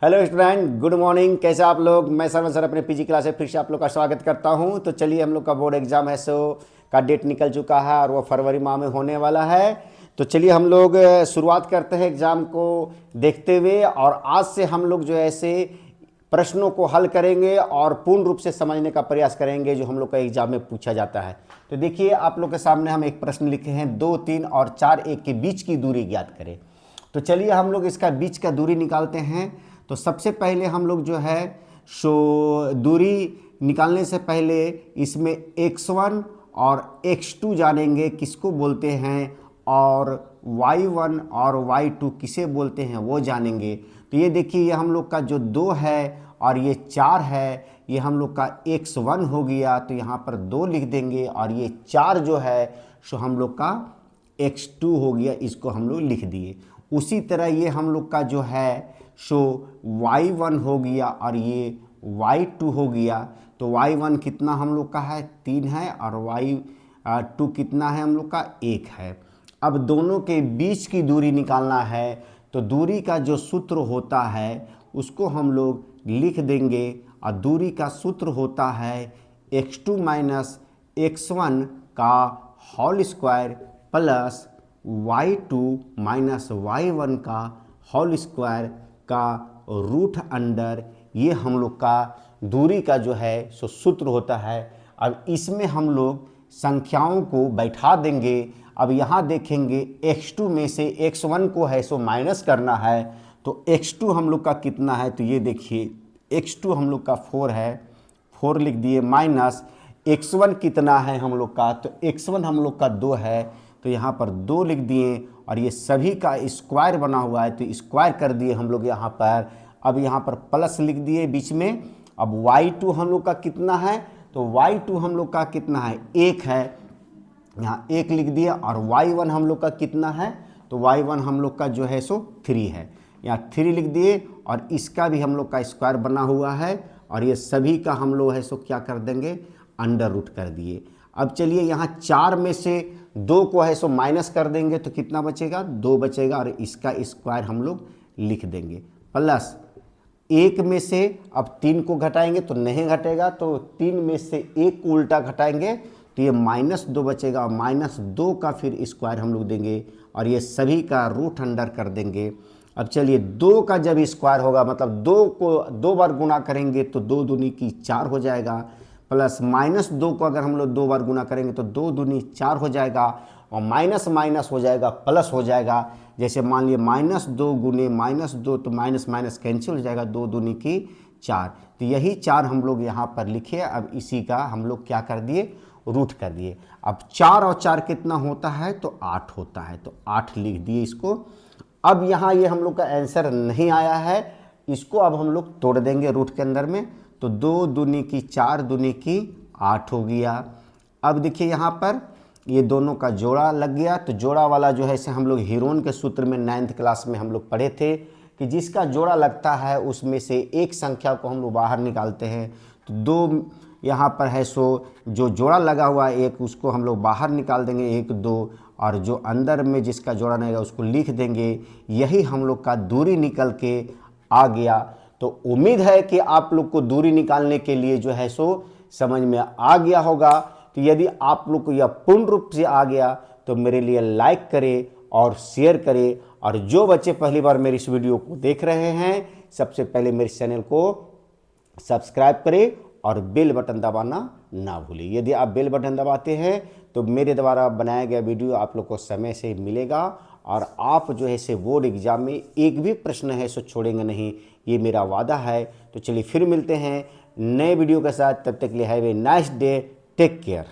Hello student, good morning. कैसे आप लोग? मैं सरवन सर अपने पीजी क्लास से फिर से आप लोग का स्वागत करता हूं। तो चलिए, हम लोग का बोर्ड एग्जाम है सो का डेट निकल चुका है और वो फरवरी माह में होने वाला है। तो चलिए हम लोग शुरुआत करते हैं एग्ज़ाम को देखते हुए। और आज से हम लोग जो है ऐसे प्रश्नों को हल करेंगे और पूर्ण रूप से समझने का प्रयास करेंगे जो हम लोग का एग्जाम में पूछा जाता है। तो देखिए, आप लोग के सामने हम एक प्रश्न लिखे हैं, 2, 3 और 4 1 के बीच की दूरी ज्ञात करें। तो चलिए हम लोग इसका बीच का दूरी निकालते हैं। तो सबसे पहले हम लोग जो है सो दूरी निकालने से पहले इसमें x1 और x2 जानेंगे किसको बोलते हैं, और y1 और y2 किसे बोलते हैं वो जानेंगे। तो ये देखिए, ये हम लोग का जो 2 है और ये 4 है, ये हम लोग का x1 हो गया, तो यहाँ पर 2 लिख देंगे। और ये 4 जो है सो हम लोग का x2 हो गया, इसको हम लोग लिख दिए। उसी तरह ये हम लोग का जो है सो y1 हो गया और ये y2 हो गया। तो y1 कितना हम लोग का है, 3 है, और y2 कितना है हम लोग का, 1 है। अब दोनों के बीच की दूरी निकालना है। तो दूरी का जो सूत्र होता है उसको हम लोग लिख देंगे, और दूरी का सूत्र होता है x2 माइनस x1 का whole square plus y2 minus y1 का होल स्क्वायर का रूट अंडर। ये हम लोग का दूरी का जो है सो सूत्र होता है। अब इसमें हम लोग संख्याओं को बैठा देंगे। अब यहाँ देखेंगे x2 में से x1 को है सो माइनस करना है। तो x2 हम लोग का कितना है, तो ये देखिए x2 हम लोग का 4 है, 4 लिख दिए, माइनस x1 कितना है हम लोग का, तो x1 हम लोग का 2 है, तो यहाँ पर 2 लिख दिए। और ये सभी का स्क्वायर बना हुआ है, तो स्क्वायर कर दिए हम लोग यहाँ पर। अब यहाँ पर प्लस लिख दिए बीच में। अब y2 हम लोग का कितना है, तो y2 हम लोग का कितना है, 1 है, यहाँ 1 लिख दिया। और y1 हम लोग का कितना है, तो y1 हम लोग का जो है सो 3 है, यहाँ 3 लिख दिए। और इसका भी हम लोग का स्क्वायर बना हुआ है, और ये सभी का हम लोग है सो क्या कर देंगे, अंडर रूट कर दिए। अब चलिए, यहाँ 4 में से 2 को है सो माइनस कर देंगे, तो कितना बचेगा, 2 बचेगा, और इसका स्क्वायर हम लोग लिख देंगे। प्लस 1 में से अब 3 को घटाएंगे तो नहीं घटेगा, तो 3 में से 1 को उल्टा घटाएंगे तो ये -2 बचेगा, और -2 का फिर स्क्वायर हम लोग देंगे, और ये सभी का रूट अंडर कर देंगे। अब चलिए, 2 का जब स्क्वायर होगा, मतलब 2 को 2 बार गुना करेंगे तो 2 दूनी की 4 हो जाएगा, प्लस -2 को अगर हम लोग 2 बार गुना करेंगे तो 2 दूनी 4 हो जाएगा, और माइनस माइनस हो जाएगा, प्लस हो जाएगा। जैसे मान लिए -2 गुने -2, तो माइनस माइनस कैंसिल हो जाएगा, 2 दूनी की 4। तो यही 4 हम लोग यहाँ पर लिखे। अब इसी का हम लोग क्या कर दिए, रूट कर दिए। अब 4 और 4 कितना होता है, तो 8 होता है, तो 8 लिख दिए इसको। अब यहाँ ये हम लोग का आंसर नहीं आया है, इसको अब हम लोग तोड़ देंगे रूट के अंदर में। तो 2 दूनी की 4, दूनी की 8 हो गया। अब देखिए, यहाँ पर ये दोनों का जोड़ा लग गया। तो जोड़ा वाला जो है इसे हम लोग हीरोन के सूत्र में 9th क्लास में हम लोग पढ़े थे कि जिसका जोड़ा लगता है उसमें से एक संख्या को हम लोग बाहर निकालते हैं। तो 2 यहाँ पर है सो जो जोड़ा लगा हुआ है एक, उसको हम लोग बाहर निकाल देंगे, 1 2, और जो अंदर में जिसका जोड़ा नहीं रहेगा उसको लिख देंगे। यही हम लोग का दूरी निकल के आ गया। तो उम्मीद है कि आप लोग को दूरी निकालने के लिए जो है सो समझ में आ गया होगा। तो यदि आप लोग को यह पूर्ण रूप से आ गया तो मेरे लिए लाइक करें और शेयर करें। और जो बच्चे पहली बार मेरी इस वीडियो को देख रहे हैं, सबसे पहले मेरे चैनल को सब्सक्राइब करें और बेल बटन दबाना ना भूलें। यदि आप बेल बटन दबाते हैं तो मेरे द्वारा बनाया गया वीडियो आप लोग को समय से मिलेगा, और आप जो है से बोर्ड एग्जाम में एक भी प्रश्न है सो छोड़ेंगे नहीं, ये मेरा वादा है। तो चलिए फिर मिलते हैं नए वीडियो के साथ, तब तक के लिए have a nice day, take care.